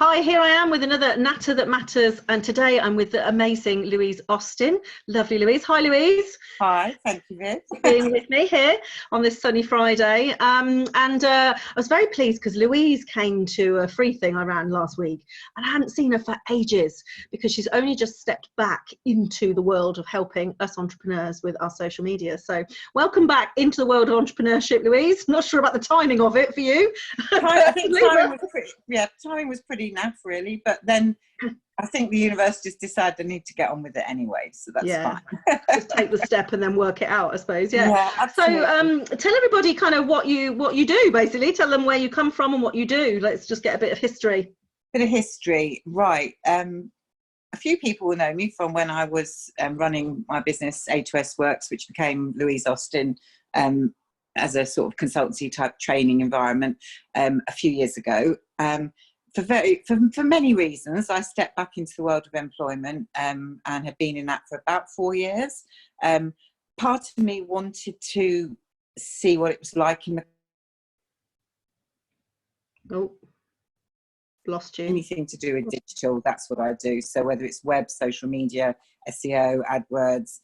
Hi, here I am with another Natter That Matters, and today I'm with the amazing Louise Austin. Lovely Louise. Hi, Louise. Hi, thank you, Viv. For being with me here on this sunny Friday. I was very pleased because Louise came to a free thing I ran last week, and I hadn't seen her for ages because she's only just stepped back into the world of helping us entrepreneurs with our social media. So welcome back into the world of entrepreneurship, Louise. Not sure about the timing of it for you. I think timing was pretty naff, really, but then I think the universe just decided they need to get on with it anyway, so that's fine. Just take the step and then work it out, I suppose. Yeah, So tell everybody kind of what you do, basically. Tell them where you come from and what you do. Let's just get a bit of history. Right. A few people will know me from when I was running my business A2S Works, which became Louise Austin, as a sort of consultancy type training environment a few years ago. For many reasons, I stepped back into the world of employment and have been in that for about 4 years. Part of me wanted to see what it was like in the... Oh, lost you. Anything to do with digital, that's what I do. So whether it's web, social media, SEO, AdWords,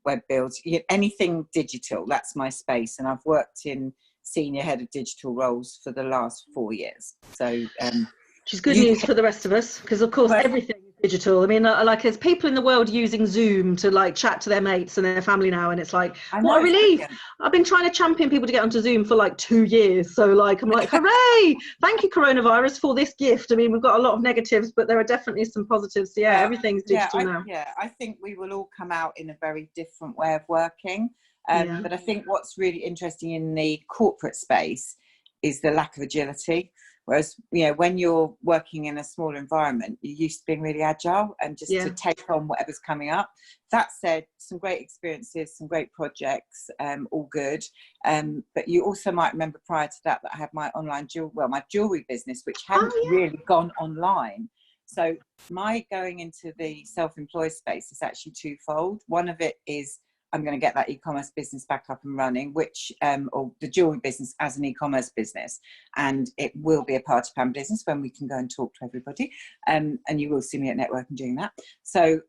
web builds, anything digital, that's my space. And I've worked in senior head of digital roles for the last 4 years. So which is good news for the rest of us, because of course everything is digital. I mean, like there's people in the world using Zoom to like chat to their mates and their family now, and it's like, what a relief. I've been trying to champion people to get onto Zoom for like 2 years, so like I'm like, hooray, thank you coronavirus for this gift. I mean, we've got a lot of negatives, but there are definitely some positives. So everything's digital now. I think we will all come out in a very different way of working. But I think what's really interesting in the corporate space is the lack of agility. Whereas, when you're working in a smaller environment, you're used to being really agile and just to take on whatever's coming up. That said, some great experiences, some great projects, all good. But you also might remember prior to that I had my my jewelry business, which hadn't really gone online. So my going into the self-employed space is actually twofold. One of it is I'm going to get that e-commerce business back up and running, which, or the jewelry business as an e-commerce business. And it will be a party pan business when we can go and talk to everybody. And you will see me at networking doing that. So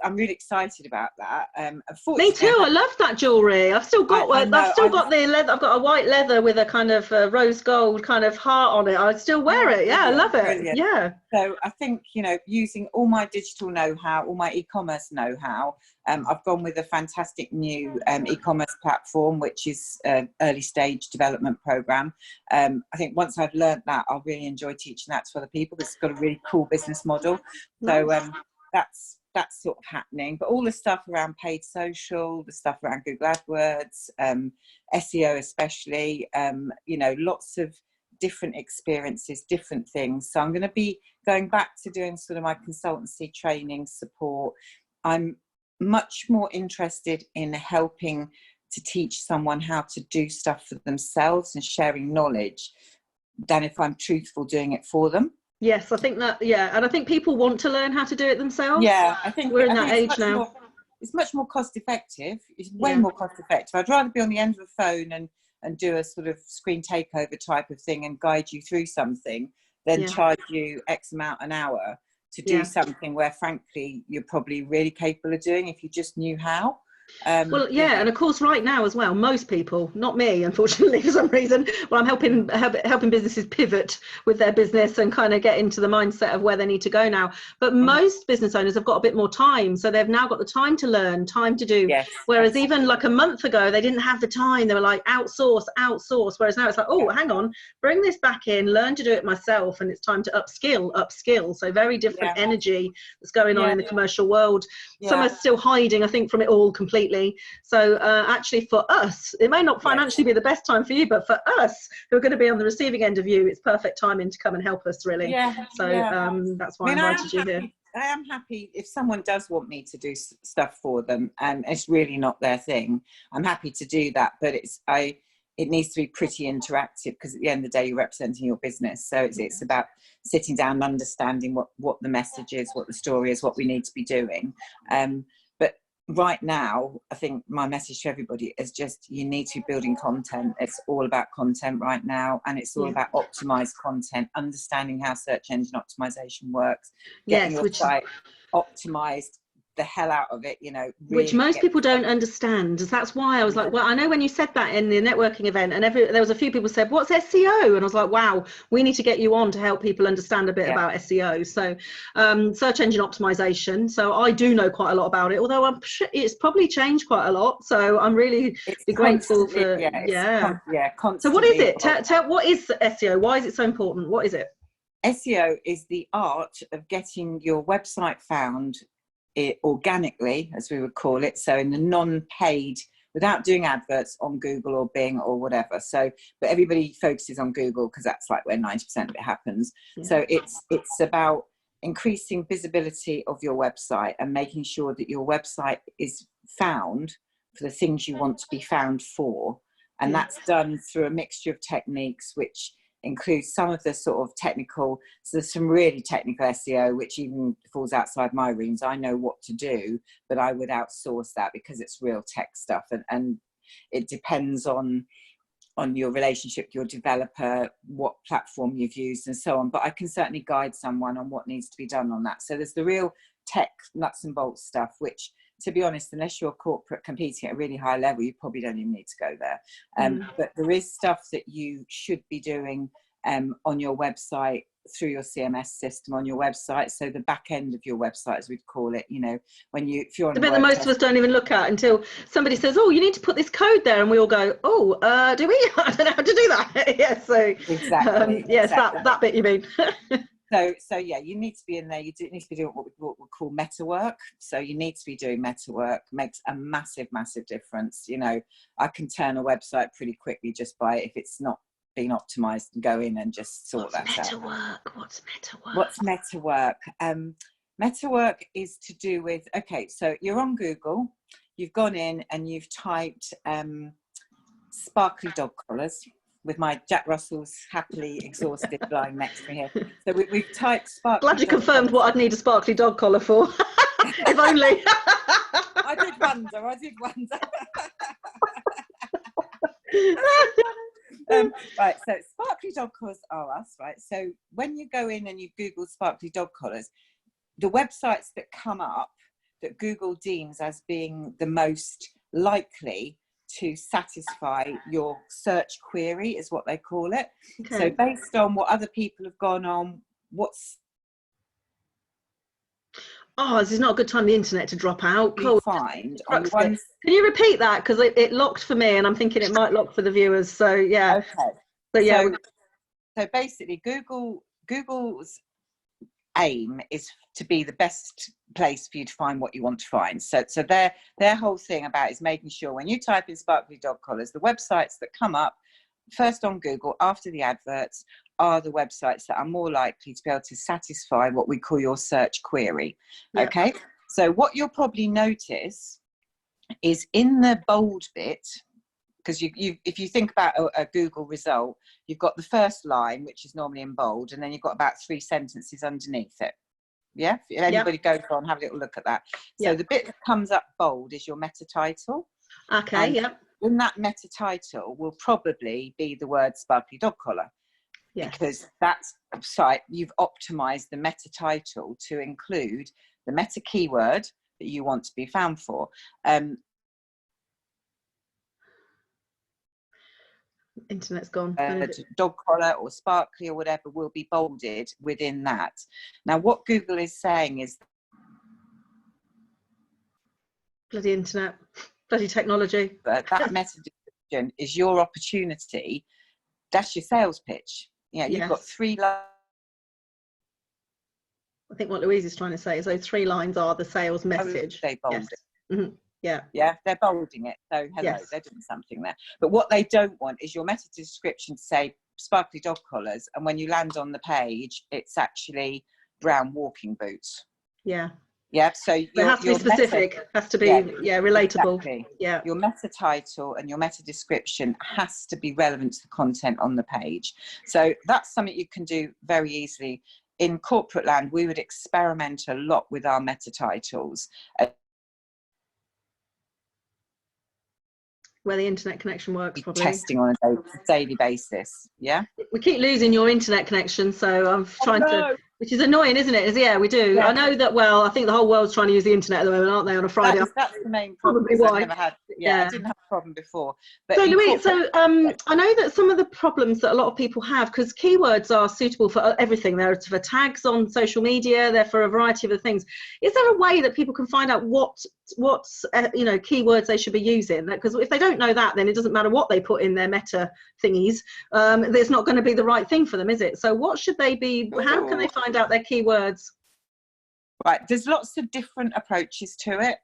I'm really excited about that. Me too. I love that jewelry. I've still got one. I've got the leather. I've got a white leather with a kind of rose gold kind of heart on it. I still wear it. Yeah, I love it. Brilliant. Yeah. So I think, using all my digital know-how, all my e-commerce know-how, I've gone with a fantastic new e-commerce platform, which is an early stage development program. I think once I've learned that, I'll really enjoy teaching that to other people because it's got a really cool business model. So that's sort of happening. But all the stuff around paid social, the stuff around Google AdWords, SEO especially, lots of different experiences, different things. So I'm going to be going back to doing sort of my consultancy training support. I'm much more interested in helping to teach someone how to do stuff for themselves and sharing knowledge than if I'm truthful doing it for them. Yes, I think that, and I think people want to learn how to do it themselves. Yeah, I think we're in that age now. It's much more cost effective. It's way more cost effective. I'd rather be on the end of a phone and do a sort of screen takeover type of thing and guide you through something than charge you X amount an hour to do something where, frankly, you're probably really capable of doing if you just knew how. And of course right now as well, most people, not me unfortunately for some reason, I'm helping businesses pivot with their business and kind of get into the mindset of where they need to go now, but most business owners have got a bit more time, so they've now got the time to learn, time to do, whereas even like a month ago they didn't have the time. They were like outsource, whereas now it's like, oh, hang on, bring this back in, learn to do it myself, and it's time to upskill. So very different energy that's going on in the commercial world. Some are still hiding, I think, from it all completely. So actually for us, it may not financially be the best time for you, but for us who are going to be on the receiving end of you, it's perfect timing to come and help us, really. That's why I invited you here. I am happy if someone does want me to do stuff for them and it's really not their thing, I'm happy to do that, but it needs to be pretty interactive because at the end of the day you're representing your business, so it's about sitting down and understanding what the message is, what the story is, what we need to be doing. But right now, I think my message to everybody is just, you need to be building content. It's all about content right now, and it's all about optimized content, understanding how search engine optimization works, getting your site optimized the hell out of it, you know, really, which most people don't understand. That's why I was like, well, I know when you said that in the networking event, and there was a few people said, what's SEO? And I was like, wow, we need to get you on to help people understand a bit about SEO. So search engine optimization. So I do know quite a lot about it, although I'm sure it's probably changed quite a lot. So I'm really grateful for So what is it? Tell what is SEO? Why is it so important? What is it? SEO is the art of getting your website found organically, as we would call it, so in the non-paid, without doing adverts on Google or Bing or whatever. So, but everybody focuses on Google because that's like where 90% of it happens. So it's about increasing visibility of your website and making sure that your website is found for the things you want to be found for. And that's done through a mixture of techniques, which includes some of the sort of technical, so there's some really technical SEO, which even falls outside my realms. I know what to do, but I would outsource that because it's real tech stuff. And it depends on your relationship, your developer, what platform you've used and so on. But I can certainly guide someone on what needs to be done on that. So there's the real tech nuts and bolts stuff, which, to be honest, unless you're corporate competing at a really high level, you probably don't even need to go there. But there is stuff that you should be doing on your website through your CMS system on your website. So the back end of your website, as we'd call it, you know, if you're on the bit that most of us don't even look at until somebody says, oh, you need to put this code there, and we all go, oh, do we? I don't know how to do that. So exactly. Yes, that bit you mean. So yeah, you need to be in there. You need to be doing what we call meta work. So you need to be doing meta work. Makes a massive difference. You know, I can turn a website pretty quickly just by, if it's not being optimized, and go in and just sort that out. What's meta work? What's meta work? Meta work is to do with, okay, so you're on Google, you've gone in and you've typed sparkly dog collars, with my Jack Russells happily exhausted lying next to me here. So we've typed sparkly. Glad you confirmed what I'd need a sparkly dog collar for. If only. I did wonder. Right, so sparkly dog collars are us, right? So when you go in and you Google sparkly dog collars, the websites that come up that Google deems as being the most likely to satisfy your search query is what they call it. Okay. So based on what other people have gone on, this is not a good time the internet to drop out. Cool. Find on Can you repeat that, because it locked for me and I'm thinking it might lock for the viewers, so yeah. Okay. But yeah, so basically Google's aim is to be the best place for you to find what you want to find. So their whole thing about is making sure when you type in sparkly dog collars, the websites that come up first on Google after the adverts are the websites that are more likely to be able to satisfy what we call your search query. Yep. Okay, so what you'll probably notice is in the bold bit, because if you think about a Google result, you've got the first line, which is normally in bold, and then you've got about 3 sentences underneath it. Yeah, if anybody goes on, have a little look at that. So the bit that comes up bold is your meta title. Okay, yeah. In that meta title will probably be the word sparkly dog collar. Yes. Because that's site, you've optimized the meta title to include the meta keyword that you want to be found for. Internet's gone. Dog collar or sparkly or whatever will be bolded within that. Now, what Google is saying is, bloody internet, bloody technology. That meta description is your opportunity. That's your sales pitch. Yeah, you've got 3 lines. I think what Louise is trying to say is those 3 lines are the sales message. They bold it. Mm-hmm. Yeah, they're bolding it. So hello, they're doing something there. But what they don't want is your meta description to say sparkly dog collars, and when you land on the page, it's actually brown walking boots. Yeah. Yeah. So it has to be specific. Has to be relatable. Exactly. Yeah. Your meta title and your meta description has to be relevant to the content on the page. So that's something you can do very easily. In corporate land, we would experiment a lot with our meta titles. where the internet connection works, Be probably. testing on a daily basis. Yeah. We keep losing your internet connection, so I'm trying no. to, which is annoying, isn't it? Yeah, we do. Yeah. I know that. Well, I think the whole world's trying to use the internet at the moment, aren't they? On a Friday. That's the main problem. Probably why. I've never had. Yeah, I didn't have a problem before. But so Louise, I know that some of the problems that a lot of people have, because keywords are suitable for everything. They're for tags on social media. They're for a variety of other things. Is there a way that people can find out what keywords they should be using? Because if they don't know that, then it doesn't matter what they put in their meta thingies. It's not going to be the right thing for them, is it? So what should they be? How can they find out their keywords? Right, there's lots of different approaches to it.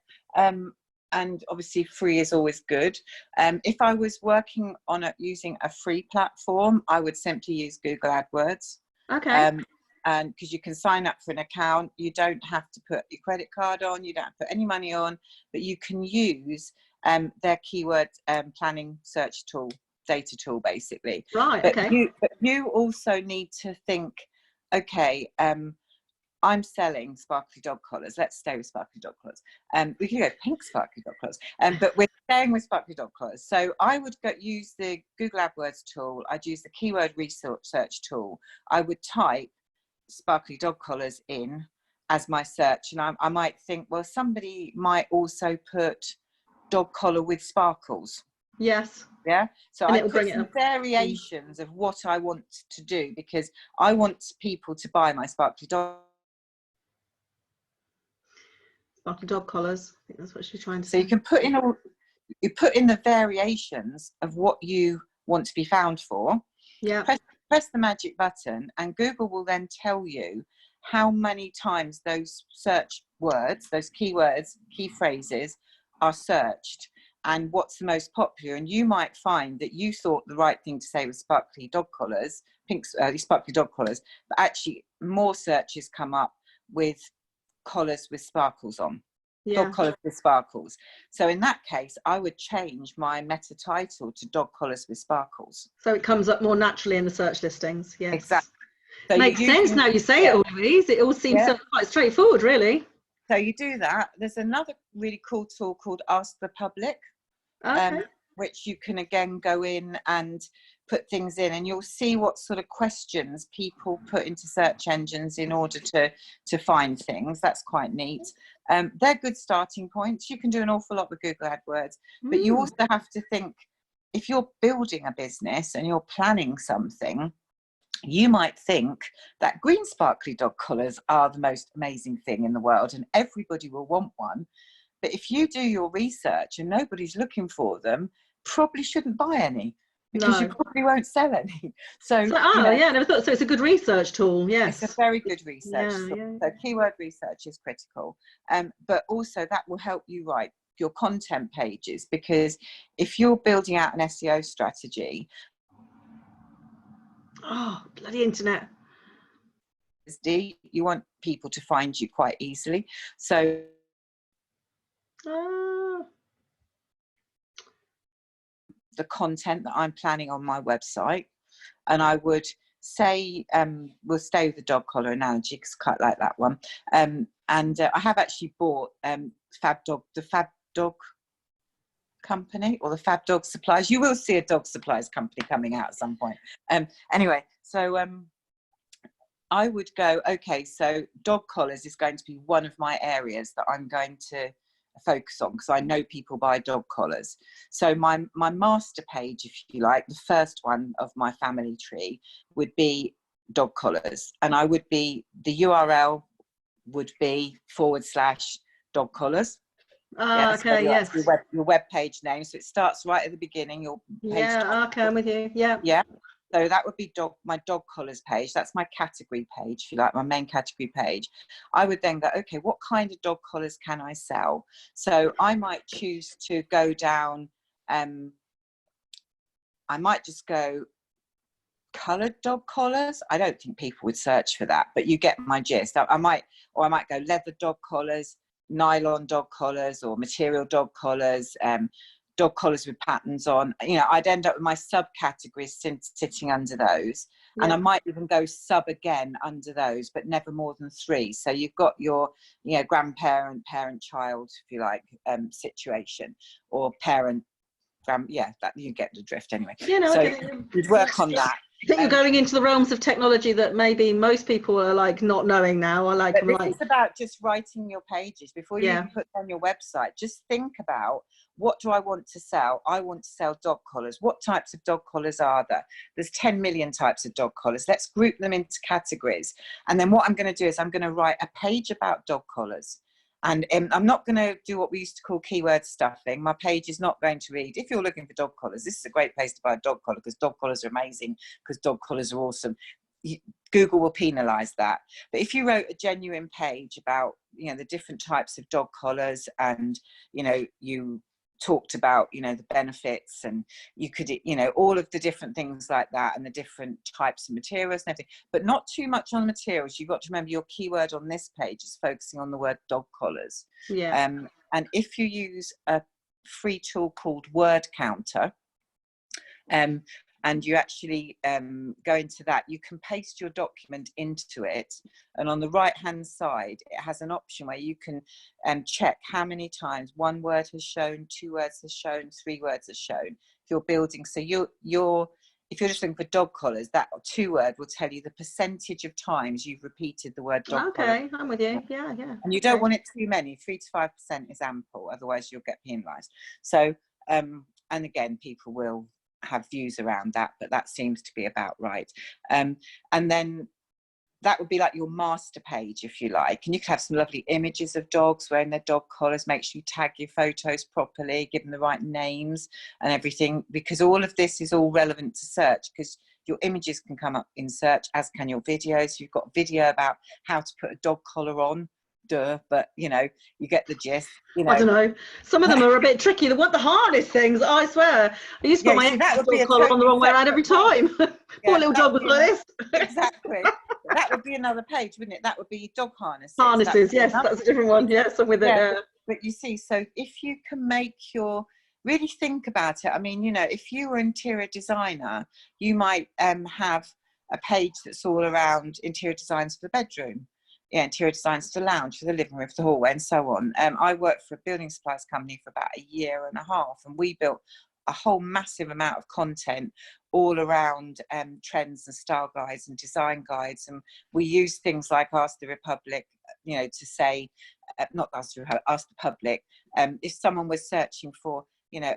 And obviously free is always good. If I was working on using a free platform, I would simply use Google AdWords. Okay. And because you can sign up for an account, you don't have to put your credit card on, you don't have to put any money on, but you can use their keyword planning search tool, data tool, basically. Right. But Okay. you also need to think, okay, I'm selling sparkly dog collars. Let's stay with sparkly dog collars. We can go pink sparkly dog collars, but we're staying with sparkly dog collars. So I would use the Google AdWords tool. I'd use the keyword research tool. I would type sparkly dog collars in as my search, and I might think, well, somebody might also put dog collar with sparkles. Yes. Yeah. So and I put some variations of what I want to do, because I want people to buy my sparkly dog collars. I think that's what she's trying to say. So you can put in the variations of what you want to be found for. Yeah. Press the magic button, and Google will then tell you how many times those search words, those keywords, key phrases are searched, and what's the most popular. And you might find that you thought the right thing to say was sparkly dog collars, sparkly dog collars, but actually more searches come up with collars with sparkles on. Yeah. Dog collars with sparkles. So in that case, I would change my meta title to dog collars with sparkles. So it comes up more naturally in the search listings. Yes. Exactly. So makes sense now you say it all, Louise. It all seems quite straightforward, really. So you do that. There's another really cool tool called Ask the Public, which you can again go in and put things in, and you'll see what sort of questions people put into search engines in order to find things. That's quite neat. They're good starting points. You can do an awful lot with Google AdWords, but you also have to think, if you're building a business and you're planning something, you might think that green sparkly dog collars are the most amazing thing in the world and everybody will want one. But if you do your research and nobody's looking for them, probably shouldn't buy any, because you probably won't sell any. So never thought so. It's a good research tool. Yes, it's a very good research tool. So keyword research is critical, but also that will help you write your content pages, because if you're building out an SEO strategy, bloody internet, you want people to find you quite easily. So the content that I'm planning on my website, and I would say, we'll stay with the dog collar analogy because I quite like that one. And I have actually bought the Fab Dog company, or the Fab Dog Supplies. You will see a dog supplies company coming out at some point. Anyway, so I would go, okay, so dog collars is going to be one of my areas that I'm going to focus on, because I know people buy dog collars. So my master page, if you like, the first one of my family tree would be dog collars, and the URL would be /dog collars. Okay, yes. Your web page name. So it starts right at the beginning. Your page. Okay, I'm with you. Yeah. Yeah. So that would be my dog collars page. That's my category page, if you like, my main category page. I would then go, okay, what kind of dog collars can I sell? So I might choose to go down, I might just go coloured dog collars. I don't think people would search for that, but you get my gist. I might go leather dog collars, nylon dog collars, or material dog collars, dog collars with patterns on. I'd end up with my subcategories sitting under those, and I might even go sub again under those, but never more than 3. So you've got your grandparent, parent, child, if you like, situation, or parent, Instagram. Yeah, that you get the drift anyway. You know, so we'd work on that. I think you're going into the realms of technology that maybe most people are like not knowing now. Or like, but this is about just writing your pages before you put on your website. Just think about, what do I want to sell? I want to sell dog collars. What types of dog collars are there? There's 10 million types of dog collars. Let's group them into categories. And then what I'm going to do is I'm going to write a page about dog collars. And I'm not going to do what we used to call keyword stuffing. My page is not going to read, if you're looking for dog collars, this is a great place to buy a dog collar, because dog collars are amazing, because dog collars are awesome. Google will penalize that. But if you wrote a genuine page about, the different types of dog collars, and, you talked about, the benefits, and you could, all of the different things like that, and the different types of materials and everything, but not too much on the materials. You've got to remember your keyword on this page is focusing on the word dog collars. And if you use a free tool called Word Counter, and you actually go into that, you can paste your document into it, and on the right hand side it has an option where you can check how many times one word has shown, 2 words has shown, 3 words has shown. If you're building, so if you're just looking for dog collars, that 2 word will tell you the percentage of times you've repeated the word dog collar. Okay, I'm with you. Yeah. And you don't want it too many. 3 to 5% is ample, otherwise you'll get penalised. So and again, people will have views around that, but that seems to be about right. And then that would be like your master page, if you like, and you can have some lovely images of dogs wearing their dog collars. Make sure you tag your photos properly, give them the right names and everything, because all of this is all relevant to search, because your images can come up in search, as can your videos. You've got a video about how to put a dog collar on, but you get the gist. I don't know, some of them are a bit tricky. The harness things, I swear, I used to put my dog collar on the wrong way around every time. Poor little dog was like this. Exactly. That would be another page, wouldn't it? That would be dog harnesses. Yes, that's a different one. Yes, I'm with it. But you see, so if you can make really think about it. I mean, if you were an interior designer, you might have a page that's all around interior designs for the bedroom. Interior designs for the lounge, for the living room, for the hallway, and so on. I worked for a building supplies company for about 1.5 years, and we built a whole massive amount of content all around trends and style guides and design guides. And we use things like Ask the Republic, to say, not Ask the Republic, Ask the Public. If someone was searching for,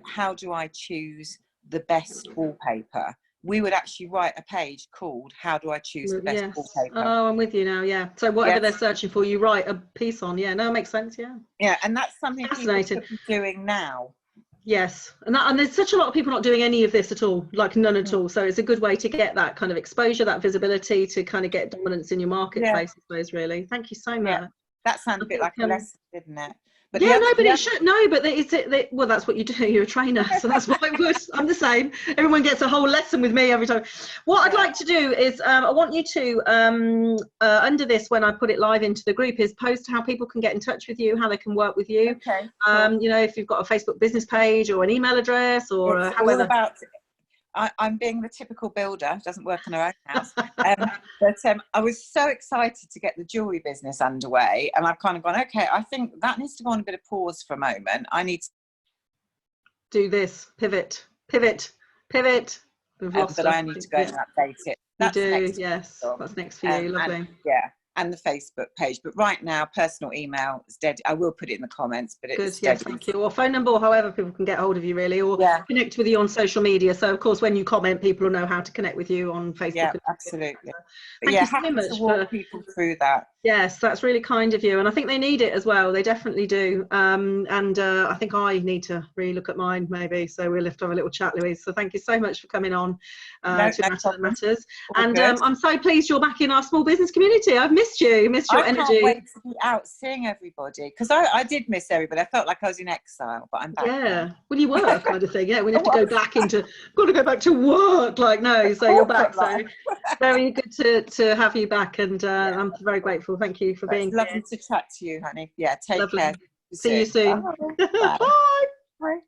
how do I choose the best wallpaper? We would actually write a page called How Do I Choose the Best Wallpaper? Oh, I'm with you now, yeah. So whatever they're searching for, you write a piece on. Yeah, no, it makes sense, yeah. Yeah, and that's something people should be doing now. Yes, and there's such a lot of people not doing any of this at all, like none at all. So it's a good way to get that kind of exposure, that visibility, to kind of get dominance in your marketplace, I suppose, really. Thank you so much. Yeah. That sounds a bit like a lesson, didn't it? But well, that's what you do. You're a trainer, so that's what I would. I'm the same. Everyone gets a whole lesson with me every time. What I'd like to do is, I want you to, under this, when I put it live into the group, is post how people can get in touch with you, how they can work with you. Okay. Cool. If you've got a Facebook business page or an email address, or however. I'm being the typical builder, doesn't work in her own house. But I was so excited to get the jewellery business underway, and I've kind of gone, okay, I think that needs to go on a bit of pause for a moment. I need to do this, pivot. But I need to go and update it. That's yes. That's next for you, lovely. And the Facebook page, but right now personal email is dead. I will put it in the comments, but it's good. Yes, thank you. Or phone number, or however people can get hold of you, really, or connect with you on social media. So of course, when you comment, people will know how to connect with you on Facebook. Yeah, absolutely. Thank you so much to walk people through that. Yes, that's really kind of you, and I think they need it as well. They definitely do. I think I need to really look at mine, maybe. So we'll have to have a little chat, Louise. So thank you so much for coming on to Natter Matters. And I'm so pleased you're back in our small business community. I've missed your energy. I can't wait to be out seeing everybody, because I did miss everybody. I felt like I was in exile, but I'm back. Yeah, well, you were kind of thing. Yeah, we have to go back got to go back to work. Like, no, so you're back. So very good to have you back, and I'm very grateful. Thank you for being here. Lovely to chat to you, honey. Yeah, take care. See you soon. Bye. Bye. Bye.